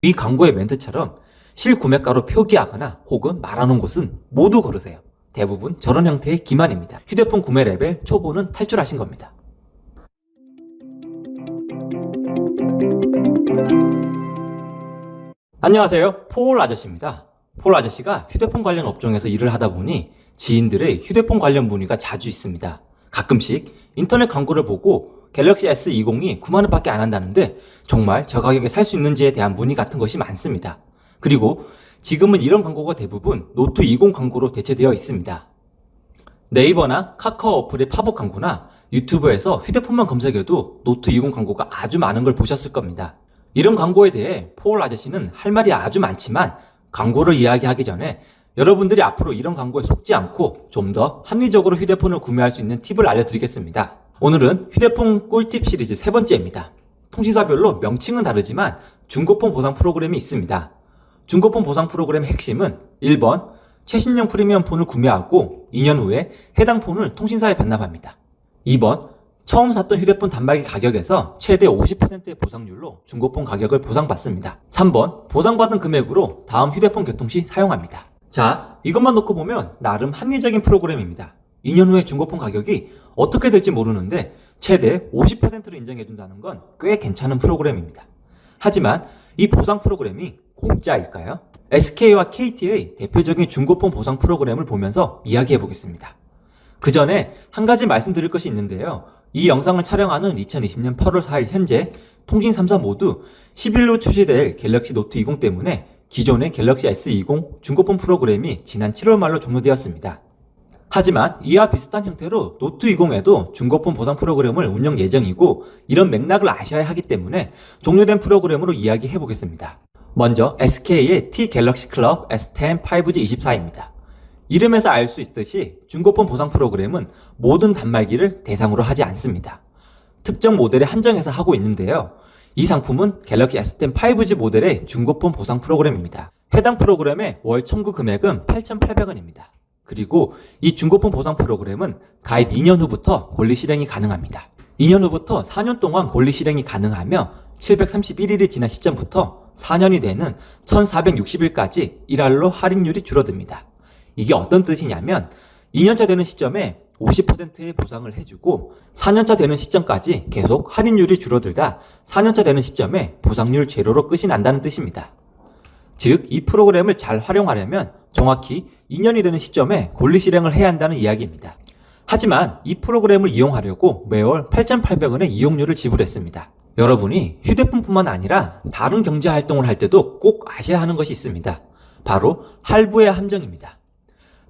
이 광고의 멘트처럼 실구매가로 표기하거나 혹은 말하는 곳은 모두 고르세요. 대부분 저런 형태의 기만입니다. 휴대폰 구매 레벨 초보는 탈출하신 겁니다. 안녕하세요. 폴 아저씨입니다. 폴 아저씨가 휴대폰 관련 업종에서 일을 하다 보니 지인들의 휴대폰 관련 문의가 자주 있습니다. 가끔씩 인터넷 광고를 보고 갤럭시 S20이 9만원 밖에 안 한다는데 정말 저 가격에 살 수 있는지에 대한 문의 같은 것이 많습니다. 그리고 지금은 이런 광고가 대부분 노트 20 광고로 대체되어 있습니다. 네이버나 카카오 어플의 팝업 광고나 유튜브에서 휴대폰만 검색해도 노트 20 광고가 아주 많은 걸 보셨을 겁니다. 이런 광고에 대해 폴 아저씨는 할 말이 아주 많지만 광고를 이야기하기 전에 여러분들이 앞으로 이런 광고에 속지 않고 좀 더 합리적으로 휴대폰을 구매할 수 있는 팁을 알려드리겠습니다. 오늘은 휴대폰 꿀팁 시리즈 세 번째입니다. 통신사별로 명칭은 다르지만 중고폰 보상 프로그램이 있습니다. 중고폰 보상 프로그램의 핵심은 1번 최신형 프리미엄 폰을 구매하고 2년 후에 해당 폰을 통신사에 반납합니다. 2번 처음 샀던 휴대폰 단말기 가격에서 최대 50%의 보상률로 중고폰 가격을 보상받습니다. 3번 보상받은 금액으로 다음 휴대폰 개통 시 사용합니다. 자, 이것만 놓고 보면 나름 합리적인 프로그램입니다. 2년 후에 중고폰 가격이 어떻게 될지 모르는데 최대 50%를 인정해준다는 건 꽤 괜찮은 프로그램입니다. 하지만 이 보상 프로그램이 공짜일까요? SK와 KT의 대표적인 중고폰 보상 프로그램을 보면서 이야기해 보겠습니다. 그 전에 한 가지 말씀드릴 것이 있는데요. 이 영상을 촬영하는 2020년 8월 4일 현재 통신 3사 모두 10일로 출시될 갤럭시 노트 20 때문에 기존의 갤럭시 S20 중고폰 프로그램이 지난 7월 말로 종료되었습니다. 하지만 이와 비슷한 형태로 노트 20에도 중고폰 보상 프로그램을 운영 예정이고 이런 맥락을 아셔야 하기 때문에 종료된 프로그램으로 이야기해 보겠습니다. 먼저 SK의 T 갤럭시 클럽 S10 5G 24입니다. 이름에서 알 수 있듯이 중고폰 보상 프로그램은 모든 단말기를 대상으로 하지 않습니다. 특정 모델에 한정해서 하고 있는데요. 이 상품은 갤럭시 S10 5G 모델의 중고폰 보상 프로그램입니다. 해당 프로그램의 월 청구 금액은 8,800원입니다. 그리고 이 중고폰 보상 프로그램은 가입 2년 후부터 권리 실행이 가능합니다. 2년 후부터 4년 동안 권리 실행이 가능하며 731일이 지난 시점부터 4년이 되는 1460일까지 1할로 할인율이 줄어듭니다. 이게 어떤 뜻이냐면 2년차 되는 시점에 50%의 보상을 해주고 4년차 되는 시점까지 계속 할인율이 줄어들다 4년차 되는 시점에 보상률 제로로 끝이 난다는 뜻입니다. 즉, 이 프로그램을 잘 활용하려면 정확히 2년이 되는 시점에 권리 실행을 해야 한다는 이야기입니다. 하지만 이 프로그램을 이용하려고 매월 8,800원의 이용료를 지불했습니다. 여러분이 휴대폰뿐만 아니라 다른 경제활동을 할 때도 꼭 아셔야 하는 것이 있습니다. 바로 할부의 함정입니다.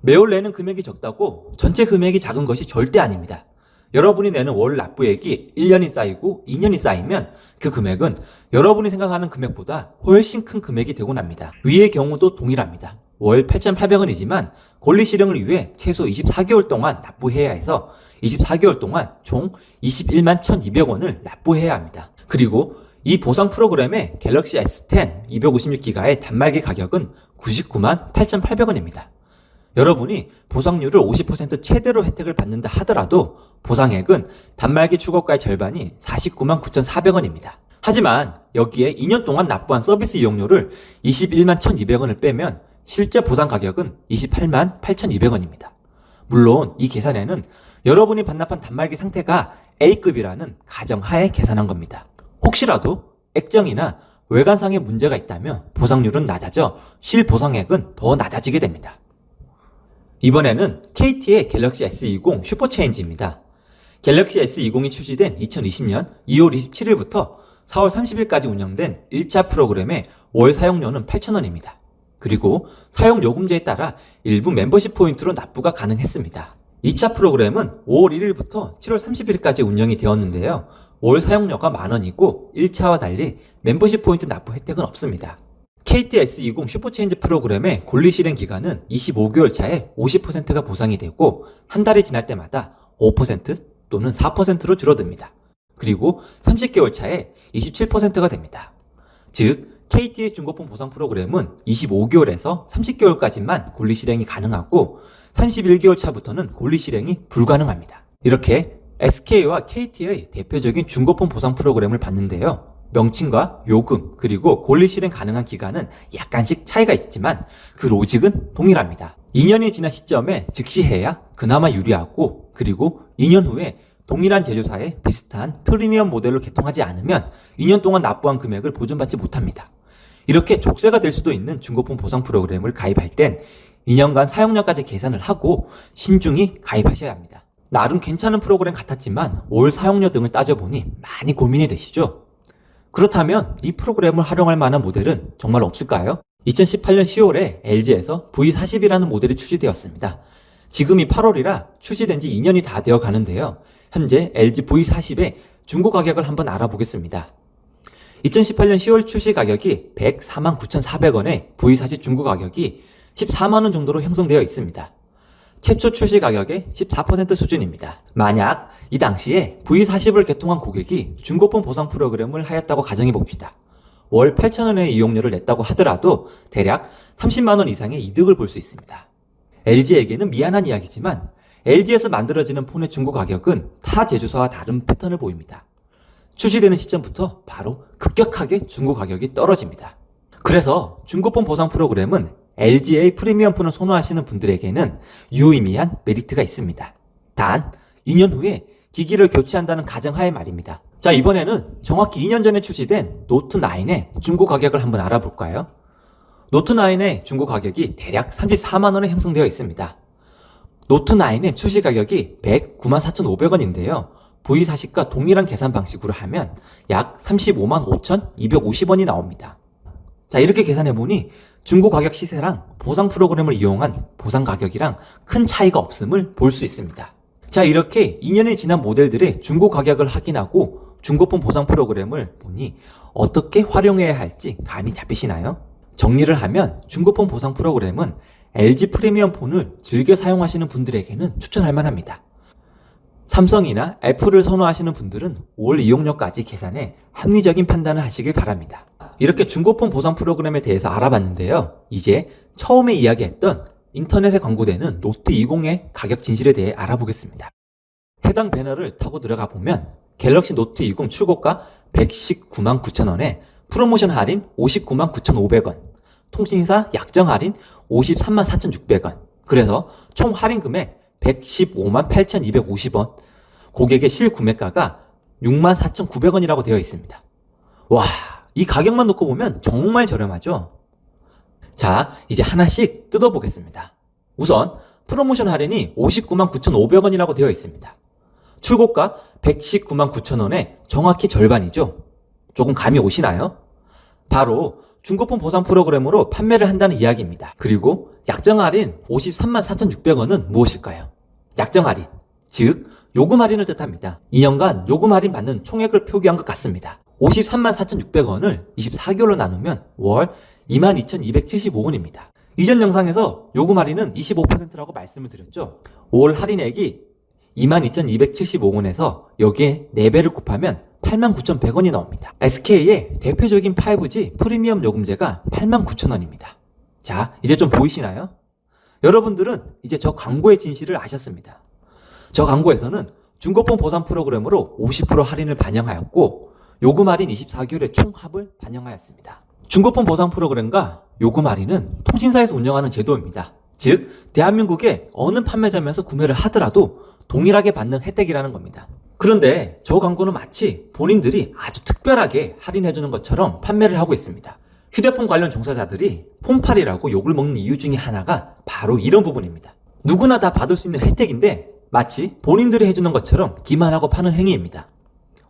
매월 내는 금액이 적다고 전체 금액이 작은 것이 절대 아닙니다. 여러분이 내는 월 납부액이 1년이 쌓이고 2년이 쌓이면 그 금액은 여러분이 생각하는 금액보다 훨씬 큰 금액이 되고 납니다. 위의 경우도 동일합니다. 월 8,800원이지만 권리 실행을 위해 최소 24개월 동안 납부해야 해서 24개월 동안 총 21만 1,200원을 납부해야 합니다. 그리고 이 보상 프로그램의 갤럭시 S10 256기가의 단말기 가격은 99만 8,800원입니다. 여러분이 보상률을 50% 최대로 혜택을 받는다 하더라도 보상액은 단말기 추가가의 절반이 49만 9,400원입니다. 하지만 여기에 2년 동안 납부한 서비스 이용료를 21만 1,200원을 빼면 실제 보상 가격은 28만 8,200원입니다. 물론 이 계산에는 여러분이 반납한 단말기 상태가 A급이라는 가정하에 계산한 겁니다. 혹시라도 액정이나 외관상의 문제가 있다면 보상률은 낮아져 실보상액은 더 낮아지게 됩니다. 이번에는 KT의 갤럭시 S20 슈퍼체인지입니다. 갤럭시 S20이 출시된 2020년 2월 27일부터 4월 30일까지 운영된 1차 프로그램의 월 사용료는 8,000원입니다. 그리고 사용요금제에 따라 일부 멤버십 포인트로 납부가 가능했습니다. 2차 프로그램은 5월 1일부터 7월 30일까지 운영이 되었는데요. 월 사용료가 만원이고 1차와 달리 멤버십 포인트 납부 혜택은 없습니다. KT S20 슈퍼체인지 프로그램의 권리 실행 기간은 25개월 차에 50%가 보상이 되고 한 달이 지날 때마다 5% 또는 4%로 줄어듭니다. 그리고 30개월 차에 27%가 됩니다. 즉, KT의 중고폰 보상 프로그램은 25개월에서 30개월까지만 권리 실행이 가능하고 31개월 차부터는 권리 실행이 불가능합니다. 이렇게 SK와 KT의 대표적인 중고폰 보상 프로그램을 봤는데요. 명칭과 요금 그리고 권리 실행 가능한 기간은 약간씩 차이가 있지만 그 로직은 동일합니다. 2년이 지난 시점에 즉시 해야 그나마 유리하고, 그리고 2년 후에 동일한 제조사의 비슷한 프리미엄 모델로 개통하지 않으면 2년 동안 납부한 금액을 보존받지 못합니다. 이렇게 족쇄가 될 수도 있는 중고폰 보상 프로그램을 가입할 땐 2년간 사용량까지 계산을 하고 신중히 가입하셔야 합니다. 나름 괜찮은 프로그램 같았지만 올 사용료 등을 따져보니 많이 고민이 되시죠? 그렇다면 이 프로그램을 활용할 만한 모델은 정말 없을까요? 2018년 10월에 LG에서 V40이라는 모델이 출시되었습니다. 지금이 8월이라 출시된 지 2년이 다 되어 가는데요. 현재 LG V40의 중고 가격을 한번 알아보겠습니다. 2018년 10월 출시 가격이 149,400원에 V40 중고 가격이 14만원 정도로 형성되어 있습니다. 최초 출시 가격의 14% 수준입니다. 만약 이 당시에 V40을 개통한 고객이 중고폰 보상 프로그램을 하였다고 가정해 봅시다. 월 8,000원의 이용료를 냈다고 하더라도 대략 30만원 이상의 이득을 볼 수 있습니다. LG에게는 미안한 이야기지만 LG에서 만들어지는 폰의 중고 가격은 타 제조사와 다른 패턴을 보입니다. 출시되는 시점부터 바로 급격하게 중고 가격이 떨어집니다. 그래서 중고폰 보상 프로그램은 LG의 프리미엄 폰을 선호하시는 분들에게는 유의미한 메리트가 있습니다. 단 2년 후에 기기를 교체한다는 가정하에 말입니다. 자, 이번에는 정확히 2년 전에 출시된 노트9의 중고 가격을 한번 알아볼까요? 노트9의 중고 가격이 대략 34만원에 형성되어 있습니다. 노트9의 출시 가격이 194,500원인데요. V40과 동일한 계산 방식으로 하면 약 35만 5,250원이 나옵니다. 자, 이렇게 계산해보니 중고 가격 시세랑 보상 프로그램을 이용한 보상 가격이랑 큰 차이가 없음을 볼 수 있습니다. 자, 이렇게 2년이 지난 모델들의 중고 가격을 확인하고 중고폰 보상 프로그램을 보니 어떻게 활용해야 할지 감이 잡히시나요? 정리를 하면 중고폰 보상 프로그램은 LG 프리미엄 폰을 즐겨 사용하시는 분들에게는 추천할 만합니다. 삼성이나 애플을 선호하시는 분들은 월 이용료까지 계산해 합리적인 판단을 하시길 바랍니다. 이렇게 중고폰 보상 프로그램에 대해서 알아봤는데요. 이제 처음에 이야기했던 인터넷에 광고되는 노트 20의 가격 진실에 대해 알아보겠습니다. 해당 배너를 타고 들어가 보면 갤럭시 노트 20 출고가 119만 9천원에 프로모션 할인 59만 9,500원, 통신사 약정 할인 53만 4,600원, 그래서 총 할인 금액 115만 8,250원, 고객의 실구매가가 6만 4,900원이라고 되어 있습니다. 와, 이 가격만 놓고 보면 정말 저렴하죠? 자, 이제 하나씩 뜯어보겠습니다. 우선 프로모션 할인이 59만 9,500원이라고 되어 있습니다. 출고가 119만 9천원에 정확히 절반이죠? 조금 감이 오시나요? 바로 중고폰 보상 프로그램으로 판매를 한다는 이야기입니다. 그리고 약정 할인 53만 4,600원은 무엇일까요? 약정 할인, 즉 요금 할인을 뜻합니다. 2년간 요금 할인 받는 총액을 표기한 것 같습니다. 53만 4,600원을 24개월로 나누면 월 22,275원입니다. 이전 영상에서 요금 할인은 25%라고 말씀을 드렸죠. 올 할인액이 22,275원에서 여기에 4배를 곱하면 89,100원이 나옵니다. SK의 대표적인 5G 프리미엄 요금제가 89,000원입니다. 자, 이제 좀 보이시나요? 여러분들은 이제 저 광고의 진실을 아셨습니다. 저 광고에서는 중고폰 보상 프로그램으로 50% 할인을 반영하였고 요금 할인 24개월의 총합을 반영하였습니다. 중고폰 보상 프로그램과 요금 할인은 통신사에서 운영하는 제도입니다. 즉, 대한민국의 어느 판매점에서 구매를 하더라도 동일하게 받는 혜택이라는 겁니다. 그런데 저 광고는 마치 본인들이 아주 특별하게 할인해주는 것처럼 판매를 하고 있습니다. 휴대폰 관련 종사자들이 폰팔이라고 욕을 먹는 이유 중에 하나가 바로 이런 부분입니다. 누구나 다 받을 수 있는 혜택인데 마치 본인들이 해주는 것처럼 기만하고 파는 행위입니다.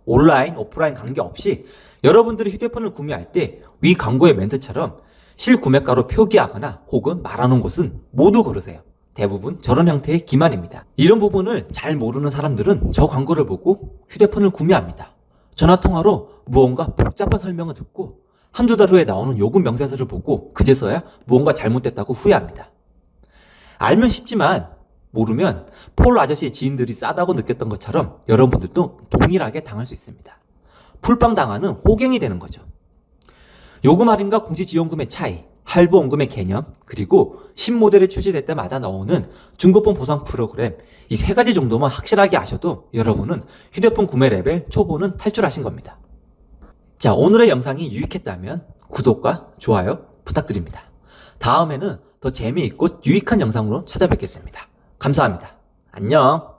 온라인, 오프라인 관계없이 여러분들이 휴대폰을 구매할 때 위 광고의 멘트처럼 실구매가로 표기하거나 혹은 말하는 곳은 모두 고르세요. 대부분 저런 형태의 기만입니다. 이런 부분을 잘 모르는 사람들은 저 광고를 보고 휴대폰을 구매합니다. 전화통화로 무언가 복잡한 설명을 듣고 한두 달 후에 나오는 요금 명세서를 보고 그제서야 무언가 잘못됐다고 후회합니다. 알면 쉽지만 모르면 폴 아저씨의 지인들이 싸다고 느꼈던 것처럼 여러분들도 동일하게 당할 수 있습니다. 풀빵 당하는 호갱이 되는 거죠. 요금 할인과 공시지원금의 차이, 할부 원금의 개념, 그리고 신모델이 출시될 때마다 나오는 중고폰 보상 프로그램, 이 세 가지 정도만 확실하게 아셔도 여러분은 휴대폰 구매 레벨 초보는 탈출하신 겁니다. 자, 오늘의 영상이 유익했다면 구독과 좋아요 부탁드립니다. 다음에는 더 재미있고 유익한 영상으로 찾아뵙겠습니다. 감사합니다. 안녕.